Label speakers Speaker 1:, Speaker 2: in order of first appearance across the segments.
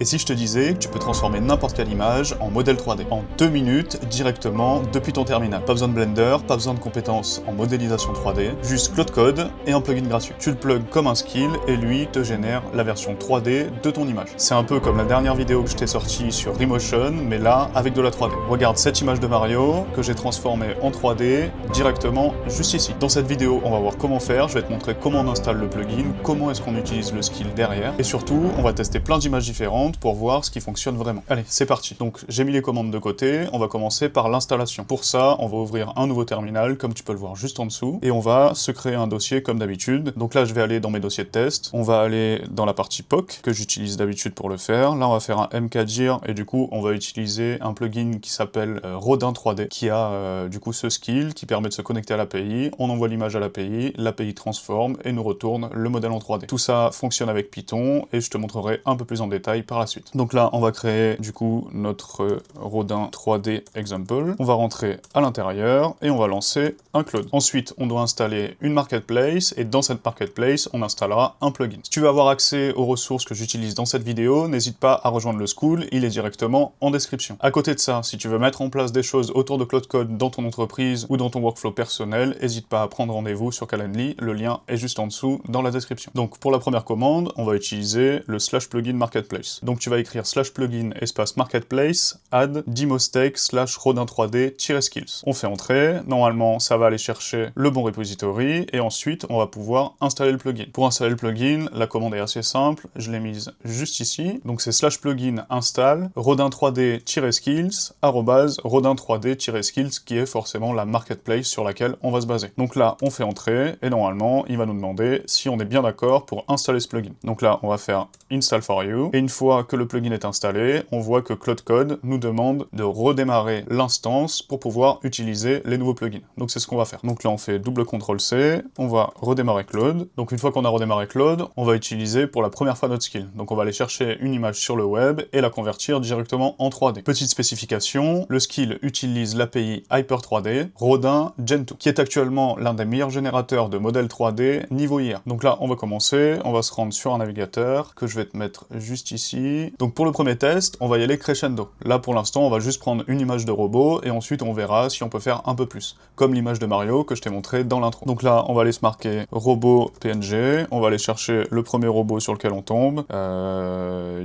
Speaker 1: Et si je te disais que tu peux transformer n'importe quelle image en modèle 3D, en 2 minutes, directement, depuis ton terminal. Pas besoin de Blender, pas besoin de compétences en modélisation 3D, juste Claude Code et un plugin gratuit. Tu le plugs comme un skill et lui te génère la version 3D de ton image. C'est un peu comme la dernière vidéo que je t'ai sortie sur Remotion, mais là, avec de la 3D. Regarde cette image de Mario que j'ai transformée en 3D directement juste ici. Dans cette vidéo, on va voir comment faire, je vais te montrer comment on installe le plugin, comment est-ce qu'on utilise le skill derrière, et surtout, on va tester plein d'images différentes pour voir ce qui fonctionne vraiment. Allez, c'est parti. Donc, j'ai mis les commandes de côté, on va commencer par l'installation. Pour ça, on va ouvrir un nouveau terminal, comme tu peux le voir juste en dessous, et on va se créer un dossier comme d'habitude. Donc là, je vais aller dans mes dossiers de test, on va aller dans la partie POC, que j'utilise d'habitude pour le faire. Là, on va faire un mkdir, et du coup, on va utiliser un plugin qui s'appelle Rodin 3D, qui a du coup ce skill qui permet de se connecter à l'API, on envoie l'image à l'API transforme et nous retourne le modèle en 3D. Tout ça fonctionne avec Python, et je te montrerai un peu plus en détail par la suite. Donc là, on va créer du coup notre Rodin 3D example. On va rentrer à l'intérieur et on va lancer un Claude. Ensuite, on doit installer une marketplace et dans cette marketplace, on installera un plugin. Si tu veux avoir accès aux ressources que j'utilise dans cette vidéo, n'hésite pas à rejoindre le school, il est directement en description. À côté de ça, si tu veux mettre en place des choses autour de Claude Code dans ton entreprise ou dans ton workflow personnel, n'hésite pas à prendre rendez-vous sur Calendly, le lien est juste en dessous dans la description. Donc pour la première commande, on va utiliser le /plugin marketplace. Donc tu vas écrire /plugin espace marketplace add demostake /rodin 3d-skills. On fait entrer, normalement ça va aller chercher le bon repository et ensuite on va pouvoir installer le plugin. Pour installer le plugin, la commande est assez simple, je l'ai mise juste ici. Donc c'est /plugin install rodin 3d-skills rodin 3d-skills qui est forcément la marketplace sur laquelle on va se baser. Donc là on fait entrer et normalement il va nous demander si on est bien d'accord pour installer ce plugin. Donc là on va faire install for you et une fois que le plugin est installé, on voit que Claude Code nous demande de redémarrer l'instance pour pouvoir utiliser les nouveaux plugins. Donc c'est ce qu'on va faire. Donc là on fait double CTRL-C, on va redémarrer Claude. Donc une fois qu'on a redémarré Claude, on va utiliser pour la première fois notre skill. Donc on va aller chercher une image sur le web et la convertir directement en 3D. Petite spécification, le skill utilise l'API Hyper 3D Rodin Gen 2, qui est actuellement l'un des meilleurs générateurs de modèles 3D niveau IA. Donc là on va commencer, on va se rendre sur un navigateur que je vais te mettre juste ici. Donc pour le premier test, on va y aller crescendo. Là pour l'instant, on va juste prendre une image de robot et ensuite on verra si on peut faire un peu plus, comme l'image de Mario que je t'ai montré dans l'intro. Donc là, on va aller se marquer robot PNG, on va aller chercher le premier robot sur lequel on tombe,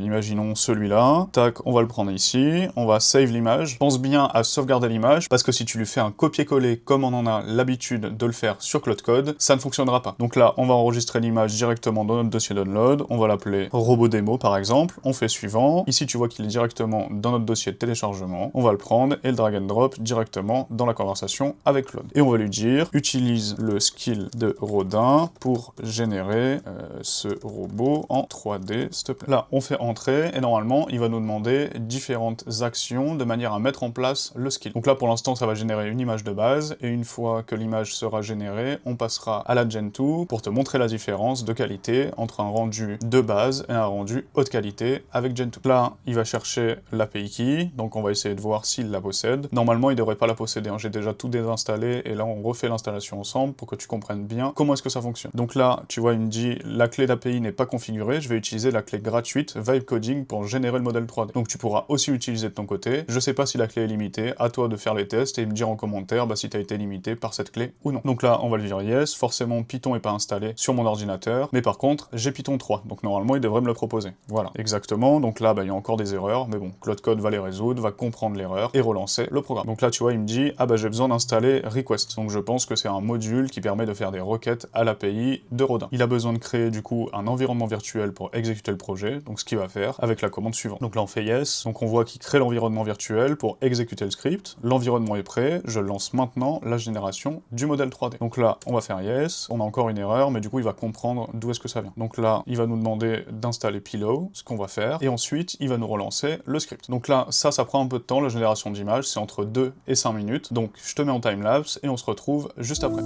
Speaker 1: imaginons celui-là, tac, on va le prendre ici, on va save l'image. Pense bien à sauvegarder l'image, parce que si tu lui fais un copier-coller comme on en a l'habitude de le faire sur Claude Code, ça ne fonctionnera pas. Donc là, on va enregistrer l'image directement dans notre dossier download, on va l'appeler robot démo par exemple, on fait suivant, ici tu vois qu'il est directement dans notre dossier de téléchargement, on va le prendre et le drag and drop directement dans la conversation avec Claude. Et on va lui dire, utilise le skill de Rodin pour générer ce robot en 3D, s'il te plaît. Là, on fait entrer et normalement, il va nous demander différentes actions de manière à mettre en place le skill. Donc là, pour l'instant, ça va générer une image de base et une fois que l'image sera générée, on passera à la Gen 2 pour te montrer la différence de qualité entre un rendu de base et un rendu haute qualité avec Gen 2. Là, il va chercher l'API key, donc on va essayer de voir s'il la possède. Normalement, il devrait pas la posséder, hein. J'ai déjà tout désinstallé et là, on refait l'installation ensemble pour que tu comprennes bien comment est-ce que ça fonctionne. Donc là, tu vois, il me dit la clé d'API n'est pas configurée, je vais utiliser la clé gratuite Vibe Coding pour générer le modèle 3D. Donc tu pourras aussi utiliser de ton côté. Je sais pas si la clé est limitée, à toi de faire les tests et me dire en commentaire si tu as été limité par cette clé ou non. Donc là, on va lui dire yes, forcément Python n'est pas installé sur mon ordinateur, mais par contre, j'ai Python 3, donc normalement, il devrait me le proposer. Voilà, exactement, donc là, il y a encore des erreurs, mais bon, Claude Code va les résoudre, va comprendre l'erreur et relancer le programme. Donc là, tu vois, il me dit, ah j'ai besoin d'installer request. Donc je pense que c'est un module qui permet de faire des requêtes à l'API de Rodin. Il a besoin de créer du coup un environnement virtuel pour exécuter le projet, donc ce qu'il va faire avec la commande suivante. Donc là, on fait yes, donc on voit qu'il crée l'environnement virtuel pour exécuter le script. L'environnement est prêt, je lance maintenant la génération du modèle 3D. Donc là, on va faire yes, on a encore une erreur, mais du coup, il va comprendre d'où est-ce que ça vient. Donc là, il va nous demander d'installer Pillow, ce qu'on va faire, et ensuite, il va nous relancer le script. Donc là, ça prend un peu de temps, la génération d'images, c'est entre 2 et 5 minutes, donc je te mets en timelapse, et on se retrouve juste après.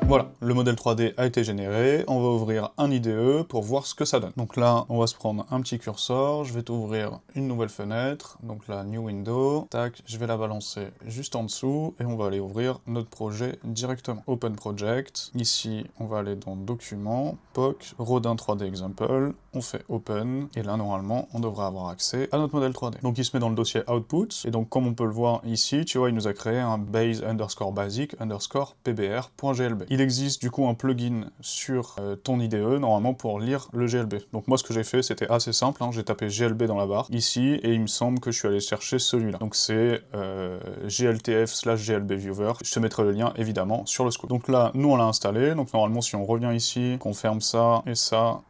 Speaker 1: Voilà, le modèle 3D a été généré, on va ouvrir un IDE pour voir ce que ça donne. Donc là, on va se prendre un petit curseur, je vais t'ouvrir une nouvelle fenêtre, donc la New Window, tac, je vais la balancer juste en dessous, et on va aller ouvrir notre projet directement. Open Project, ici, on va aller dans Documents, POC, Rodin 3D Example, on fait Open, et là, normalement, on devrait avoir accès à notre modèle 3D. Donc il se met dans le dossier Output, et donc comme on peut le voir ici, tu vois, il nous a créé un base_basic_pbr.glb. Il existe du coup un plugin sur ton IDE, normalement, pour lire le GLB. Donc moi, ce que j'ai fait, c'était assez simple, hein, j'ai tapé GLB dans la barre, ici, et il me semble que je suis allé chercher celui-là. Donc c'est gltf/glb viewer, je te mettrai le lien, évidemment, sur le scoop. Donc là, nous, on l'a installé, donc normalement, si on revient ici, qu'on ferme ça,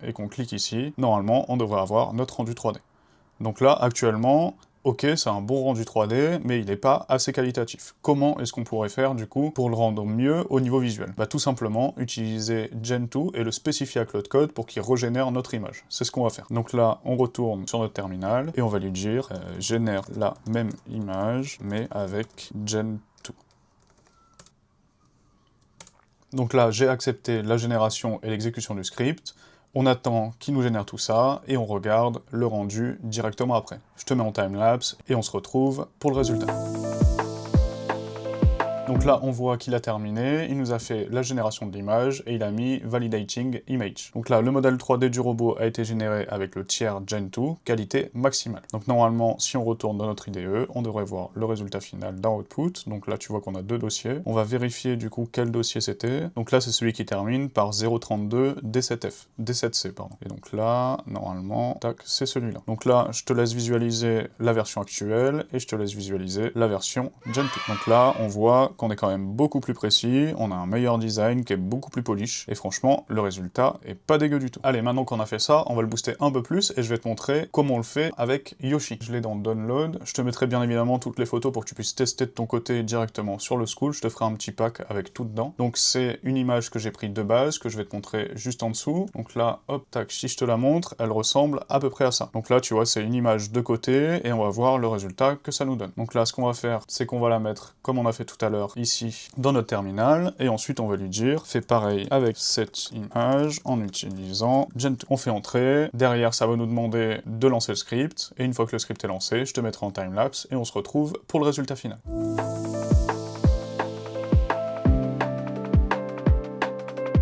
Speaker 1: et qu'on clique ici, normalement, on devrait avoir notre rendu 3D. Donc là, actuellement, ok, c'est un bon rendu 3D, mais il n'est pas assez qualitatif. Comment est-ce qu'on pourrait faire, du coup, pour le rendre mieux au niveau visuel? Bah tout simplement, utiliser Gentoo et le spécifier à Cloudcode pour qu'il régénère notre image. C'est ce qu'on va faire. Donc là, on retourne sur notre terminal, et on va lui dire génère la même image, mais avec Gentoo. Donc là, j'ai accepté la génération et l'exécution du script. On attend qu'il nous génère tout ça, et on regarde le rendu directement après. Je te mets en timelapse, et on se retrouve pour le résultat. Donc là, on voit qu'il a terminé, il nous a fait la génération de l'image, et il a mis Validating Image. Donc là, le modèle 3D du robot a été généré avec le tiers Gentoo, qualité maximale. Donc normalement, si on retourne dans notre IDE, on devrait voir le résultat final dans Output. Donc là, tu vois qu'on a deux dossiers. On va vérifier du coup quel dossier c'était. Donc là, c'est celui qui termine par 032 D7F. D7C, pardon. Et donc là, normalement, tac, c'est celui-là. Donc là, je te laisse visualiser la version actuelle, et je te laisse visualiser la version Gentoo. Donc là, on voit qu'on est quand même beaucoup plus précis, on a un meilleur design qui est beaucoup plus polish, et franchement, le résultat est pas dégueu du tout. Allez, maintenant qu'on a fait ça, on va le booster un peu plus, et je vais te montrer comment on le fait avec Yoshi. Je l'ai dans Download, je te mettrai bien évidemment toutes les photos pour que tu puisses tester de ton côté directement sur le school, je te ferai un petit pack avec tout dedans. Donc c'est une image que j'ai prise de base, que je vais te montrer juste en dessous. Donc là, hop, tac, si je te la montre, elle ressemble à peu près à ça. Donc là, tu vois, c'est une image de côté, et on va voir le résultat que ça nous donne. Donc là, ce qu'on va faire, c'est qu'on va la mettre, comme on a fait tout à l'heure, ici, dans notre terminal, et ensuite on va lui dire, fais pareil avec cette image, en utilisant Gentoo. On fait entrer, derrière ça va nous demander de lancer le script, et une fois que le script est lancé, je te mettrai en timelapse, et on se retrouve pour le résultat final.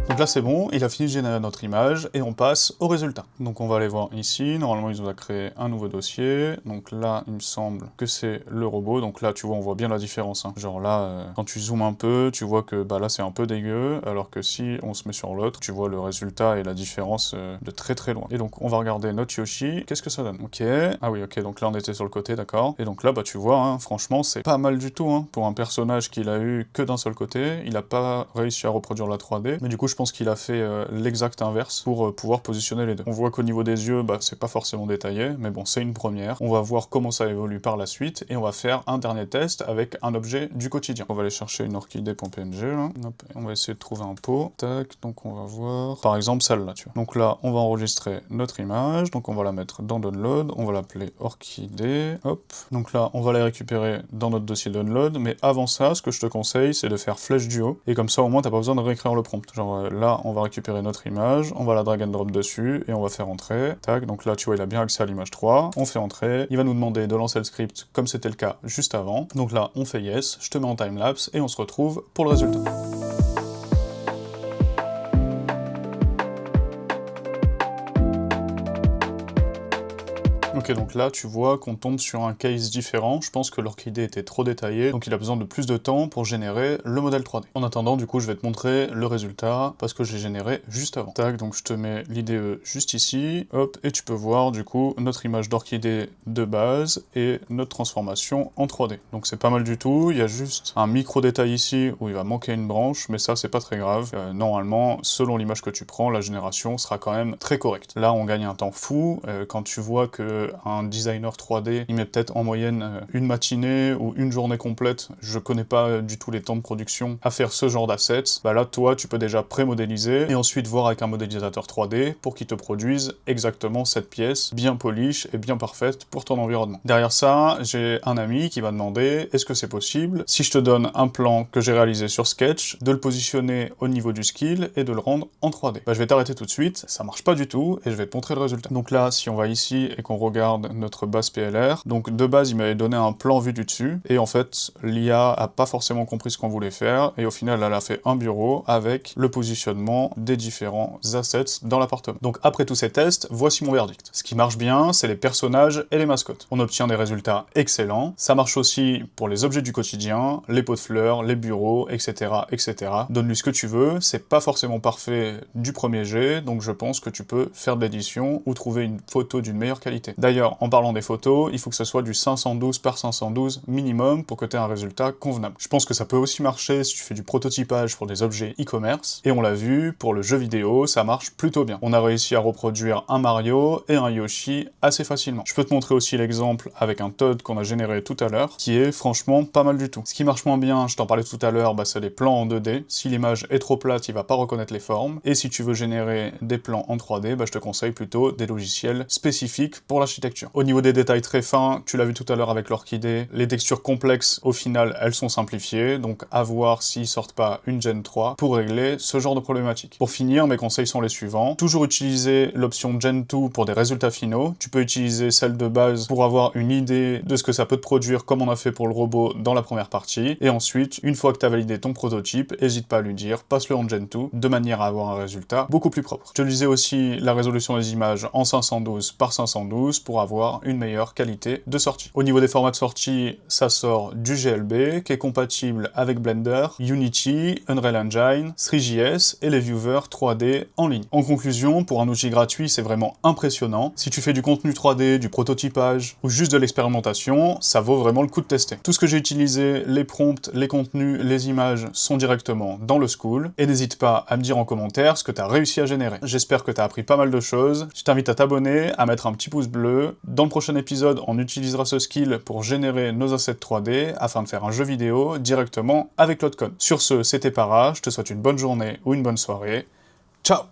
Speaker 1: Donc là c'est bon, il a fini de générer notre image, et on passe au résultat. Donc on va aller voir ici, normalement il nous a créé un nouveau dossier, donc là il me semble que c'est le robot, donc là tu vois on voit bien la différence, hein. Genre là, quand tu zoomes un peu, tu vois que bah là c'est un peu dégueu, alors que si on se met sur l'autre, tu vois le résultat et la différence de très très loin. Et donc on va regarder notre Yoshi, qu'est-ce que ça donne? Ok, ah oui ok, donc là on était sur le côté, d'accord, et donc là bah tu vois, hein, franchement c'est pas mal du tout, hein, pour un personnage qu'il a eu que d'un seul côté, il a pas réussi à reproduire la 3D, mais du coup je pense qu'il a fait l'exact inverse pour pouvoir positionner les deux. On voit qu'au niveau des yeux, bah, c'est pas forcément détaillé, mais bon, c'est une première. On va voir comment ça évolue par la suite, et on va faire un dernier test avec un objet du quotidien. On va aller chercher une orchidée.png, là. Hop, on va essayer de trouver un pot. Tac, donc on va voir... Par exemple, celle-là, tu vois. Donc là, on va enregistrer notre image, donc on va la mettre dans Download, on va l'appeler orchidée, hop. Donc là, on va la récupérer dans notre dossier Download, mais avant ça, ce que je te conseille, c'est de faire Flèche du haut, et comme ça, au moins, t'as pas besoin de réécrire le prompt. Genre là, on va récupérer notre image, on va la drag and drop dessus, et on va faire entrer. Tac, donc là, tu vois, il a bien accès à l'image 3. On fait entrer, il va nous demander de lancer le script comme c'était le cas juste avant. Donc là, on fait yes, je te mets en timelapse, et on se retrouve pour le résultat. Ok, donc là, tu vois qu'on tombe sur un case différent. Je pense que l'orchidée était trop détaillée, donc il a besoin de plus de temps pour générer le modèle 3D. En attendant, du coup, je vais te montrer le résultat, parce que je l'ai généré juste avant. Tac, donc je te mets l'IDE juste ici, hop, et tu peux voir, du coup, notre image d'orchidée de base, et notre transformation en 3D. Donc c'est pas mal du tout, il y a juste un micro-détail ici, où il va manquer une branche, mais ça, c'est pas très grave. Normalement, selon l'image que tu prends, la génération sera quand même très correcte. Là, on gagne un temps fou, quand tu vois que un designer 3D, il met peut-être en moyenne une matinée ou une journée complète, je connais pas du tout les temps de production, à faire ce genre d'assets, bah là, toi, tu peux déjà pré-modéliser et ensuite voir avec un modélisateur 3D pour qu'il te produise exactement cette pièce bien polish et bien parfaite pour ton environnement. Derrière ça, j'ai un ami qui m'a demandé est-ce que c'est possible, si je te donne un plan que j'ai réalisé sur Sketch, de le positionner au niveau du skill et de le rendre en 3D. Bah, je vais t'arrêter tout de suite, ça marche pas du tout et je vais te montrer le résultat. Donc là, si on va ici et qu'on regarde notre base PLR, donc de base, il m'avait donné un plan vu du dessus et en fait, l'IA a pas forcément compris ce qu'on voulait faire et au final, elle a fait un bureau avec le positionnement des différents assets dans l'appartement. Donc après tous ces tests, voici mon verdict. Ce qui marche bien, c'est les personnages et les mascottes. On obtient des résultats excellents. Ça marche aussi pour les objets du quotidien, les pots de fleurs, les bureaux, etc., etc. Donne-lui ce que tu veux, c'est pas forcément parfait du premier jet, donc je pense que tu peux faire de l'édition ou trouver une photo d'une meilleure qualité. D'ailleurs, en parlant des photos, il faut que ce soit du 512 par 512 minimum pour que tu aies un résultat convenable. Je pense que ça peut aussi marcher si tu fais du prototypage pour des objets e-commerce, et on l'a vu, pour le jeu vidéo, ça marche plutôt bien. On a réussi à reproduire un Mario et un Yoshi assez facilement. Je peux te montrer aussi l'exemple avec un Toad qu'on a généré tout à l'heure, qui est franchement pas mal du tout. Ce qui marche moins bien, je t'en parlais tout à l'heure, bah, c'est les plans en 2D. Si l'image est trop plate, il va pas reconnaître les formes. Et si tu veux générer des plans en 3D, bah, je te conseille plutôt des logiciels spécifiques pour l'architecture. Au niveau des détails très fins, tu l'as vu tout à l'heure avec l'orchidée, les textures complexes, au final, elles sont simplifiées, donc à voir s'ils sortent pas une Gen 3 pour régler ce genre de problématique. Pour finir, mes conseils sont les suivants. Toujours utiliser l'option Gen 2 pour des résultats finaux. Tu peux utiliser celle de base pour avoir une idée de ce que ça peut te produire, comme on a fait pour le robot dans la première partie. Et ensuite, une fois que tu as validé ton prototype, n'hésite pas à lui dire, passe-le en Gen 2, de manière à avoir un résultat beaucoup plus propre. Je disais aussi la résolution des images en 512 par 512 pour avoir une meilleure qualité de sortie. Au niveau des formats de sortie, ça sort du GLB, qui est compatible avec Blender, Unity, Unreal Engine, 3JS et les viewers 3D en ligne. En conclusion, pour un outil gratuit, c'est vraiment impressionnant. Si tu fais du contenu 3D, du prototypage ou juste de l'expérimentation, ça vaut vraiment le coup de tester. Tout ce que j'ai utilisé, les prompts, les contenus, les images sont directement dans le School et n'hésite pas à me dire en commentaire ce que tu as réussi à générer. J'espère que tu as appris pas mal de choses. Je t'invite à t'abonner, à mettre un petit pouce bleu. Dans le prochain épisode, on utilisera ce skill pour générer nos assets 3D afin de faire un jeu vidéo directement avec Cloudcode. Sur ce, c'était Para, je te souhaite une bonne journée ou une bonne soirée. Ciao!